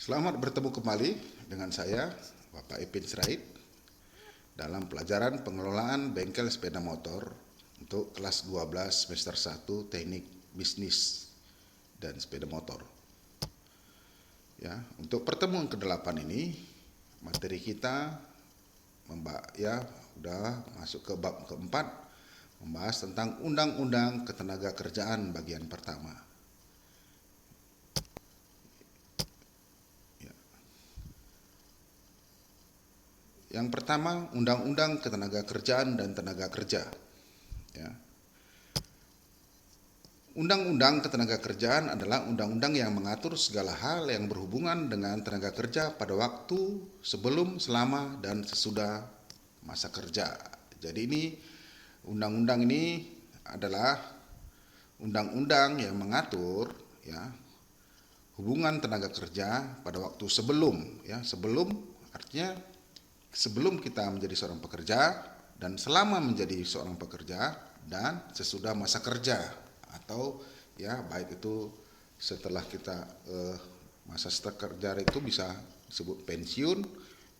Selamat bertemu kembali dengan saya, Bapak Ipin Sirait, dalam pelajaran pengelolaan bengkel sepeda motor untuk kelas 12 semester 1 Teknik Bisnis dan Sepeda Motor. Ya, untuk pertemuan ke-8 ini, materi kita udah masuk ke bab keempat, membahas tentang Undang-Undang Ketenagakerjaan bagian pertama. Yang pertama, Undang-Undang Ketenagakerjaan dan Tenaga Kerja. Ya. Undang-Undang Ketenagakerjaan adalah undang-undang yang mengatur segala hal yang berhubungan dengan tenaga kerja pada waktu sebelum, selama, dan sesudah masa kerja. Jadi undang-undang ini adalah undang-undang yang mengatur hubungan tenaga kerja pada waktu sebelum, sebelum artinya sebelum kita menjadi seorang pekerja, dan selama menjadi seorang pekerja, dan sesudah masa kerja, atau baik itu setelah kita masa kerja itu bisa disebut pensiun,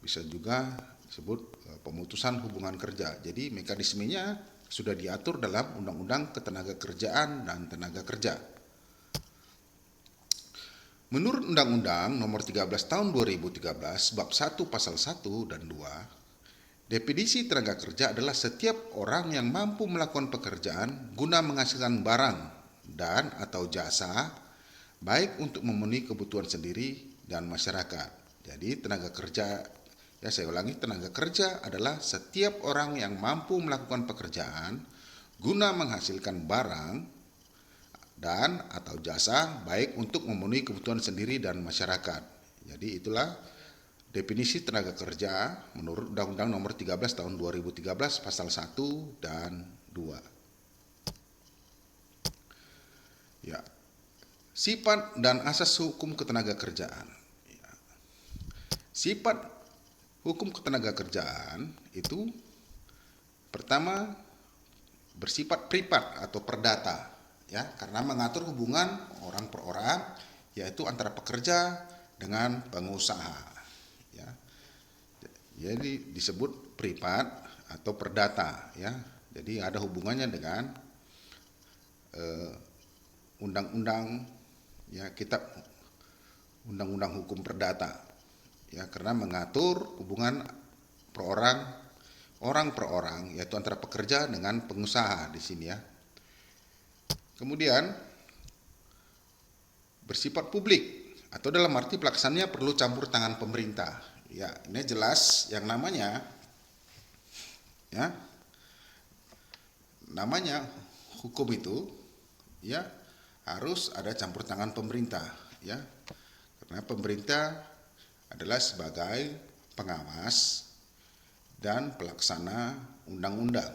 bisa juga disebut pemutusan hubungan kerja. Jadi mekanismenya sudah diatur dalam Undang-Undang Ketenagakerjaan dan Tenaga Kerja. Menurut Undang-Undang Nomor 13 Tahun 2013, Bab 1 Pasal 1 dan 2, definisi tenaga kerja adalah setiap orang yang mampu melakukan pekerjaan guna menghasilkan barang dan atau jasa, baik untuk memenuhi kebutuhan sendiri dan masyarakat. Jadi tenaga kerja, saya ulangi, tenaga kerja adalah setiap orang yang mampu melakukan pekerjaan guna menghasilkan barang dan atau jasa, baik untuk memenuhi kebutuhan sendiri dan masyarakat. Jadi itulah definisi tenaga kerja menurut Undang-Undang Nomor 13 Tahun 2013 Pasal 1 dan 2. Ya. Sifat dan asas hukum ketenaga kerjaan. Sifat hukum ketenaga kerjaan itu pertama bersifat privat atau perdata, karena mengatur hubungan orang per orang, yaitu antara pekerja dengan pengusaha. Jadi disebut privat atau perdata, Jadi ada hubungannya dengan undang-undang, kitab undang-undang hukum perdata, karena mengatur hubungan per orang per orang, yaitu antara pekerja dengan pengusaha di sini Kemudian bersifat publik atau dalam arti pelaksananya perlu campur tangan pemerintah. Ini jelas yang namanya hukum itu harus ada campur tangan pemerintah, karena pemerintah adalah sebagai pengawas dan pelaksana undang-undang.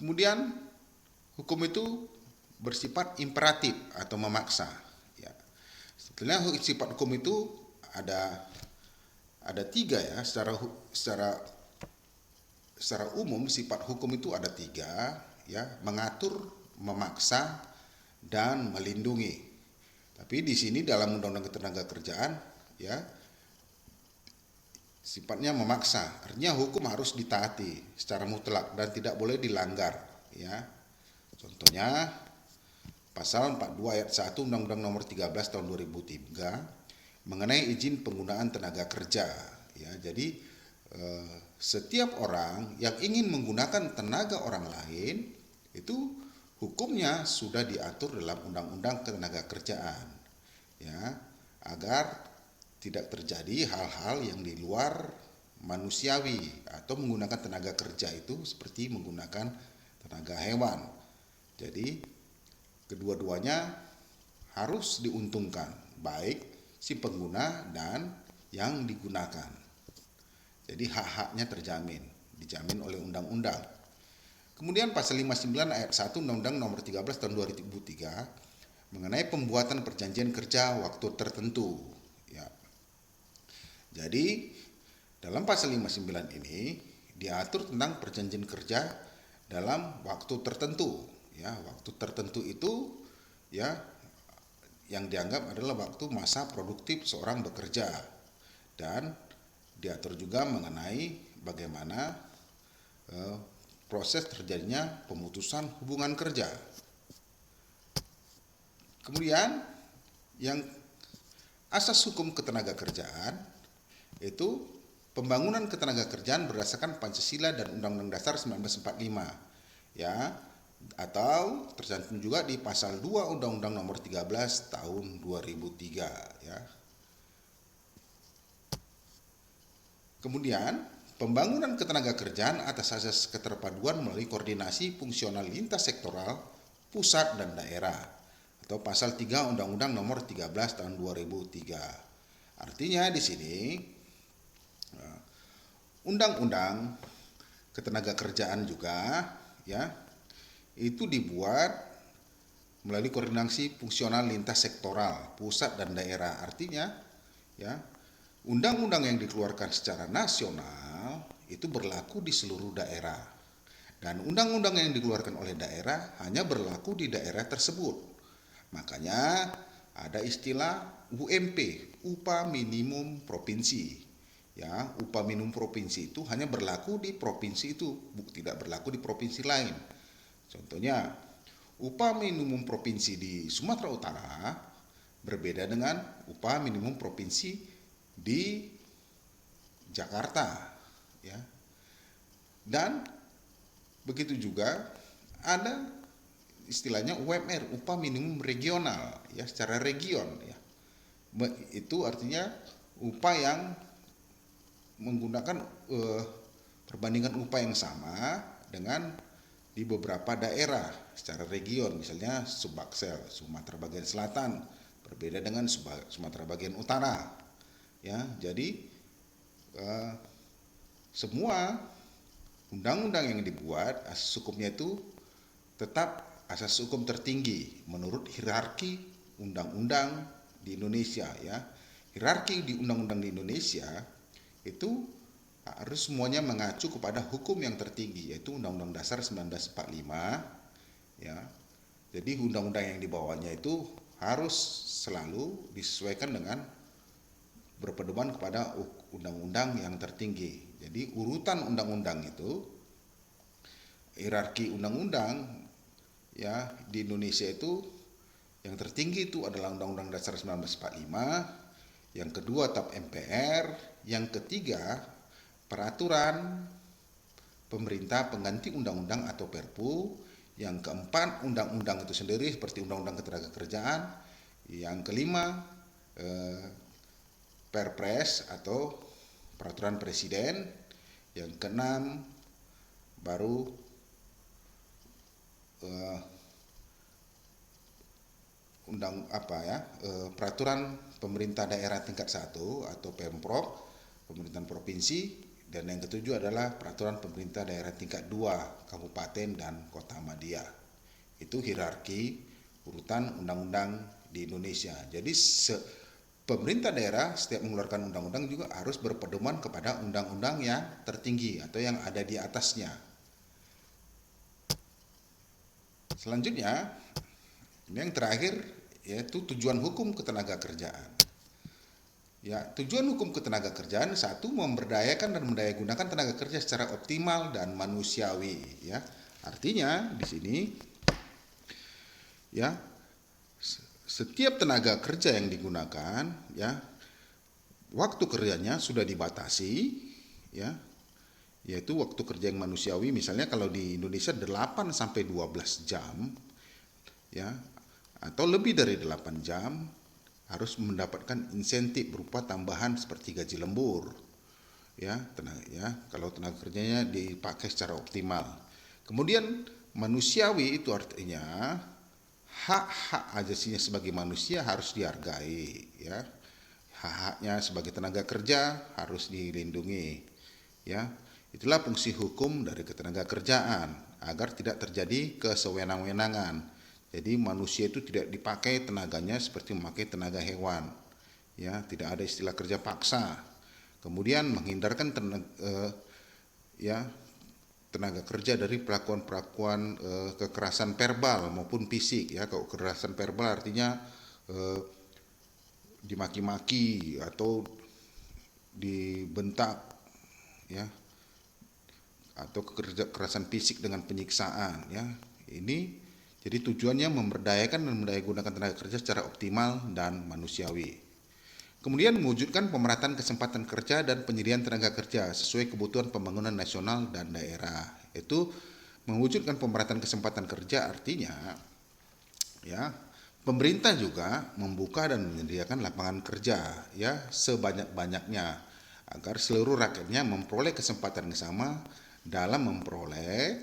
Kemudian hukum itu bersifat imperatif atau memaksa. Sebenarnya sifat hukum itu ada tiga secara umum sifat hukum itu ada tiga, mengatur, memaksa, dan melindungi. Tapi di sini dalam Undang-Undang Ketenagakerjaan sifatnya memaksa, artinya hukum harus ditaati secara mutlak dan tidak boleh dilanggar. Contohnya pasal 42 ayat 1 Undang-Undang Nomor 13 Tahun 2003 mengenai izin penggunaan tenaga kerja. Jadi setiap orang yang ingin menggunakan tenaga orang lain itu hukumnya sudah diatur dalam Undang-Undang Ketenagakerjaan, agar tidak terjadi hal-hal yang di luar manusiawi atau menggunakan tenaga kerja itu seperti menggunakan tenaga hewan. Jadi kedua-duanya harus diuntungkan, baik si pengguna dan yang digunakan. Jadi hak-haknya dijamin oleh undang-undang. Kemudian pasal 59 ayat 1 Undang-Undang Nomor 13 Tahun 2003 mengenai pembuatan perjanjian kerja waktu tertentu. Jadi dalam pasal 59 ini diatur tentang perjanjian kerja dalam waktu tertentu. Waktu tertentu itu yang dianggap adalah waktu masa produktif seorang bekerja, dan diatur juga mengenai bagaimana proses terjadinya pemutusan hubungan kerja. Kemudian yang asas hukum ketenaga kerjaan itu pembangunan ketenaga kerjaan berdasarkan Pancasila dan Undang-Undang Dasar 1945, ya, atau tercantum juga di pasal 2 Undang-Undang Nomor 13 tahun 2003, ya. Kemudian pembangunan ketenaga kerjaan atas asas keterpaduan melalui koordinasi fungsional lintas sektoral pusat dan daerah, atau pasal 3 Undang-Undang Nomor 13 tahun 2003. Artinya di sini Undang-Undang ketenaga kerjaan juga, ya, itu dibuat melalui koordinasi fungsional lintas sektoral pusat dan daerah. Artinya, ya, undang-undang yang dikeluarkan secara nasional itu berlaku di seluruh daerah, dan undang-undang yang dikeluarkan oleh daerah hanya berlaku di daerah tersebut. Makanya ada istilah UMP, upah minimum provinsi. Ya, upah minimum provinsi itu hanya berlaku di provinsi itu, tidak berlaku di provinsi lain. Contohnya, upah minimum provinsi di Sumatera Utara berbeda dengan upah minimum provinsi di Jakarta, ya. Dan begitu juga ada istilahnya UMR, upah minimum regional, ya, secara region, ya. Itu artinya upah yang menggunakan perbandingan upah yang sama dengan di beberapa daerah secara region, misalnya Subaksel, Sumatera bagian selatan berbeda dengan Sumatera bagian utara, ya. Jadi semua undang-undang yang dibuat asas hukumnya itu tetap asas hukum tertinggi menurut hierarki undang-undang di Indonesia, ya. Hierarki di undang-undang di Indonesia itu harus semuanya mengacu kepada hukum yang tertinggi, yaitu Undang-Undang Dasar 1945, ya. Jadi undang-undang yang dibawanya itu harus selalu disesuaikan dengan berpedoman kepada undang-undang yang tertinggi. Jadi urutan undang-undang itu, hierarki undang-undang, ya, di Indonesia itu yang tertinggi itu adalah Undang-Undang Dasar 1945, yang kedua TAP MPR, yang ketiga peraturan pemerintah pengganti undang-undang atau Perpu, yang keempat undang-undang itu sendiri seperti Undang-Undang Ketenagakerjaan, yang kelima Perpres atau peraturan presiden, yang keenam baru peraturan pemerintah daerah tingkat 1 atau Pemprov, pemerintahan provinsi, dan yang ketujuh adalah peraturan pemerintah daerah tingkat 2 kabupaten dan kota madya. Itu hierarki urutan undang-undang di Indonesia. Jadi pemerintah daerah setiap mengeluarkan undang-undang juga harus berpedoman kepada undang-undang yang tertinggi atau yang ada di atasnya. Selanjutnya, ini yang terakhir, yaitu tujuan hukum ketenagakerjaan. Ya, tujuan hukum ketenagakerjaan, satu, memberdayakan dan mendayagunakan tenaga kerja secara optimal dan manusiawi, ya. Artinya di sini, ya, setiap tenaga kerja yang digunakan, ya, waktu kerjanya sudah dibatasi, ya, yaitu waktu kerja yang manusiawi. Misalnya kalau di Indonesia 8 sampai 12 jam, ya, atau lebih dari 8 jam, harus mendapatkan insentif berupa tambahan seperti gaji lembur, ya, kalau tenaga kerjanya dipakai secara optimal. Kemudian manusiawi itu artinya hak-hak ajasinya sebagai manusia harus dihargai, ya. Hak-haknya sebagai tenaga kerja harus dilindungi, ya. Itulah fungsi hukum dari ketenagakerjaan, agar tidak terjadi kesewenang-wenangan. Jadi manusia itu tidak dipakai tenaganya seperti memakai tenaga hewan, ya, tidak ada istilah kerja paksa. Kemudian menghindarkan tenaga kerja dari perlakuan kekerasan verbal maupun fisik, ya. Kalau kekerasan verbal artinya eh, dimaki-maki atau dibentak, ya, atau kekerasan fisik dengan penyiksaan, ya. Ini jadi tujuannya memberdayakan dan mendayagunakan tenaga kerja secara optimal dan manusiawi. Kemudian mewujudkan pemerataan kesempatan kerja dan penyediaan tenaga kerja sesuai kebutuhan pembangunan nasional dan daerah. Itu mewujudkan pemerataan kesempatan kerja artinya, ya, pemerintah juga membuka dan menyediakan lapangan kerja, ya, sebanyak-banyaknya agar seluruh rakyatnya memperoleh kesempatan yang sama dalam memperoleh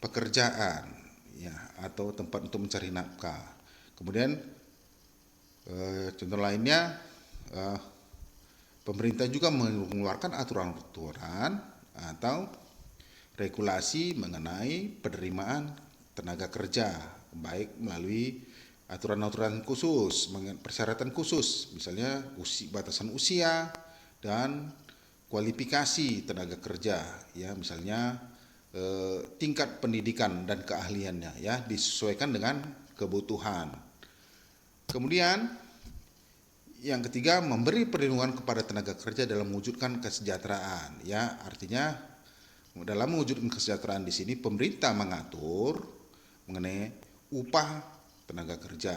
pekerjaan, ya, atau tempat untuk mencari nafkah. Kemudian contoh lainnya, pemerintah juga mengeluarkan aturan-aturan atau regulasi mengenai penerimaan tenaga kerja, baik melalui aturan-aturan khusus, persyaratan khusus, misalnya batasan usia dan kualifikasi tenaga kerja, ya, misalnya tingkat pendidikan dan keahliannya, ya, disesuaikan dengan kebutuhan. Kemudian yang ketiga, memberi perlindungan kepada tenaga kerja dalam mewujudkan kesejahteraan, ya, artinya dalam mewujudkan kesejahteraan di sini pemerintah mengatur mengenai upah tenaga kerja,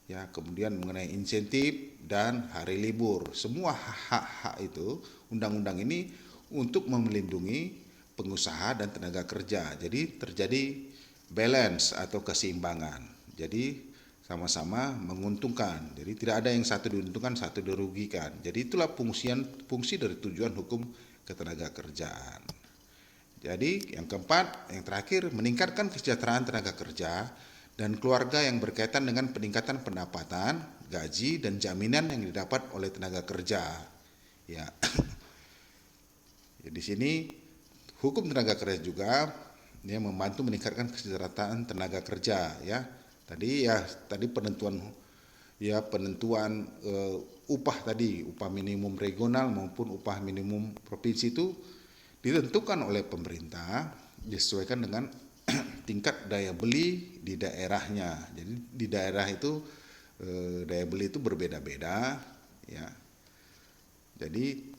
ya, kemudian mengenai insentif dan hari libur. Semua hak-hak itu undang-undang ini untuk melindungi pengusaha dan tenaga kerja. Jadi terjadi balance atau keseimbangan. Jadi sama-sama menguntungkan. Jadi tidak ada yang satu diuntungkan, satu dirugikan. Jadi itulah fungsi dari tujuan hukum ketenaga kerjaan. Jadi yang keempat, yang terakhir, meningkatkan kesejahteraan tenaga kerja dan keluarga yang berkaitan dengan peningkatan pendapatan, gaji, dan jaminan yang didapat oleh tenaga kerja. Ya, di sini hukum tenaga kerja juga, ya, membantu meningkatkan kesejahteraan tenaga kerja. Ya, tadi penentuan upah tadi, upah minimum regional maupun upah minimum provinsi itu ditentukan oleh pemerintah disesuaikan dengan tingkat daya beli di daerahnya. Jadi di daerah itu daya beli itu berbeda-beda, ya. Jadi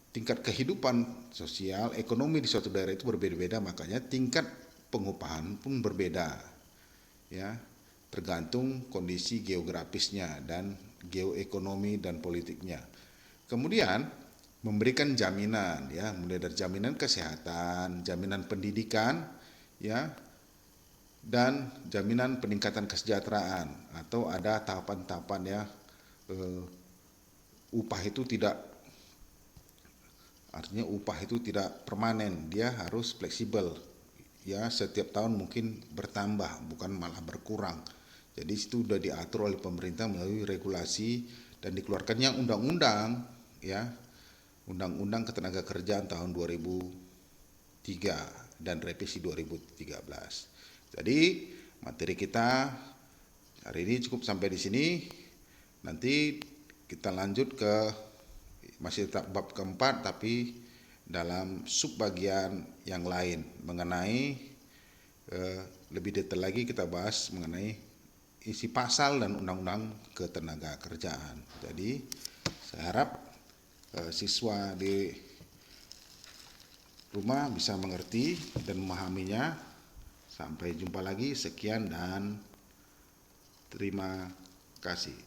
tingkat kehidupan sosial ekonomi di suatu daerah itu berbeda-beda, makanya tingkat pengupahan pun berbeda, ya, tergantung kondisi geografisnya dan geoekonomi dan politiknya. Kemudian memberikan jaminan, ya, mulai dari jaminan kesehatan, jaminan pendidikan, ya, dan jaminan peningkatan kesejahteraan, atau ada tahapan-tahapan, ya, upah itu tidak permanen, dia harus fleksibel, ya, setiap tahun mungkin bertambah bukan malah berkurang. Jadi itu sudah diatur oleh pemerintah melalui regulasi dan dikeluarkannya undang-undang, ya, Undang-Undang Ketenagakerjaan tahun 2003 dan revisi 2013. Jadi materi kita hari ini cukup sampai di sini. Nanti kita lanjut ke masih tetap bab keempat tapi dalam subbagian yang lain mengenai lebih detail lagi kita bahas mengenai isi pasal dan undang-undang ketenagakerjaan. Jadi saya harap siswa di rumah bisa mengerti dan memahaminya. Sampai jumpa lagi, sekian dan terima kasih.